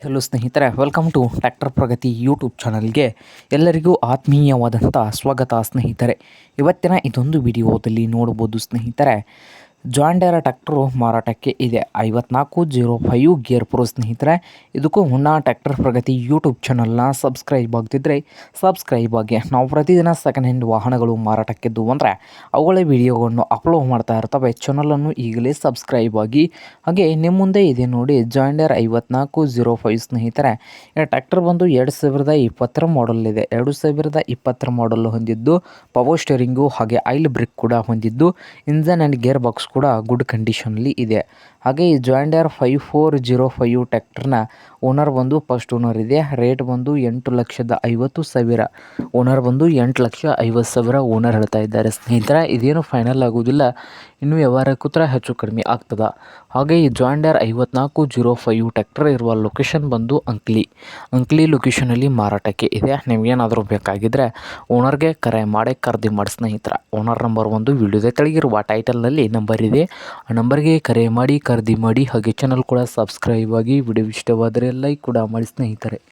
Hello ಸ್ನೇಹಿತರೆ, welcome to tractor Pragati YouTube ಚಾನಲ್ಗೆ ಎಲ್ಲರಿಗೂ ಆತ್ಮೀಯವಾದಂಥ ಸ್ವಾಗತ ಸ್ನೇಹಿತರೆ. ಇವತ್ತಿನ ಇದೊಂದು ವಿಡಿಯೋದಲ್ಲಿ ನೋಡ್ಬೋದು ಸ್ನೇಹಿತರೆ, ಜಾನ್ ಡೀರೆ ಟ್ರ್ಯಾಕ್ಟರು ಮಾರಾಟಕ್ಕೆ ಇದೆ. 5405 ಗೇರ್ ಪ್ರೋ ಸ್ನೇಹಿತರೆ. ಇದಕ್ಕೂ ಮುನ್ನ ಟ್ರ್ಯಾಕ್ಟರ್ ಪ್ರಗತಿ ಯೂಟ್ಯೂಬ್ ಚಾನಲ್ನ ಸಬ್ಸ್ಕ್ರೈಬ್ ಆಗ್ತಿದ್ರೆ ಸಬ್ಸ್ಕ್ರೈಬ್ ಆಗಿ. ನಾವು ಪ್ರತಿದಿನ ಸೆಕೆಂಡ್ ಹ್ಯಾಂಡ್ ವಾಹನಗಳು ಮಾರಾಟಕ್ಕಿದ್ದು ಅಂದರೆ ಅವುಗಳ ವಿಡಿಯೋಗಳನ್ನು ಅಪ್ಲೋಡ್ ಮಾಡ್ತಾ ಇರ್ತವೆ. ಚಾನಲನ್ನು ಈಗಲೇ ಸಬ್ಸ್ಕ್ರೈಬ್ ಆಗಿ. ಹಾಗೆ ನಿಮ್ಮ ಮುಂದೆ ಇದೆ ನೋಡಿ ಜಾನ್ ಡೀರೆ 5405 ಸ್ನೇಹಿತರೆ. ಈ ಟ್ರ್ಯಾಕ್ಟರ್ ಬಂದು 2020 ಮಾಡಲ್ ಇದೆ. 2020 ಮಾಡಲ್ ಹೊಂದಿದ್ದು ಪವರ್ ಸ್ಟೇರಿಂಗು ಹಾಗೆ ಆಯಿಲ್ ಬ್ರೇಕ್ ಕೂಡ ಹೊಂದಿದ್ದು ಇಂಜನ್ ಆ್ಯಂಡ್ ಗೇರ್ ಬಾಕ್ಸ್ ಕೂಡ ಗುಡ್ ಕಂಡೀಷನಲ್ಲಿ ಇದೆ. ಹಾಗೆ ಈ ಜಾನ್ ಡೀರೆ 5405 ಟ್ರ್ಯಾಕ್ಟರ್ನ ಓನರ್ ಬಂದು ಫಸ್ಟ್ ಓನರ್ ಇದೆ. ರೇಟ್ ಬಂದು 8,50,000. ಓನರ್ ಬಂದು 8,50,000 ಓನರ್ ಹೇಳ್ತಾ ಇದ್ದಾರೆ ಸ್ನೇಹಿತರೆ. ಇದೇನು ಫೈನಲ್ ಆಗೋದಿಲ್ಲ, ಇನ್ನೂ ವ್ಯವಹಾರ ಕೂತ್ರೆ ಹೆಚ್ಚು ಕಡಿಮೆ ಆಗ್ತದೆ. ಹಾಗೆ ಈ ಜಾನ್ ಡೀರೆ 5405 ಟ್ರ್ಯಾಕ್ಟರ್ ಇರುವ ಲೊಕೇಶನ್ ಬಂದು ಅಂಕ್ಲಿ ಲೊಕೇಶನಲ್ಲಿ ಮಾರಾಟಕ್ಕೆ ಇದೆ. ನಿಮಗೇನಾದರೂ ಬೇಕಾಗಿದ್ದರೆ ಓನರ್ಗೆ ಕರೆ ಮಾಡಿ ಖರೀದಿ ಮಾಡಿ ಸ್ನೇಹಿತರೆ. ಓನರ್ ನಂಬರ್ ಒಂದು ವಿಡಿಯೋದ ಕೆಳಗಿರುವ ಟೈಟಲ್ನಲ್ಲಿ ನಂಬರ್ ಇದೆ. ಆ ನಂಬರ್ಗೆ ಕರೆ ಮಾಡಿ ಖರೀದಿ ಮಾಡಿ. ಹಾಗೆ ಚಾನಲ್ ಕೂಡ ಸಬ್ಸ್ಕ್ರೈಬ್ ಆಗಿ. ವಿಡಿಯೋ ಇಷ್ಟವಾದರೆ ಲೈಕ್ ಕೂಡ ಮಾಡಿ ಸ್ನೇಹಿತರೆ.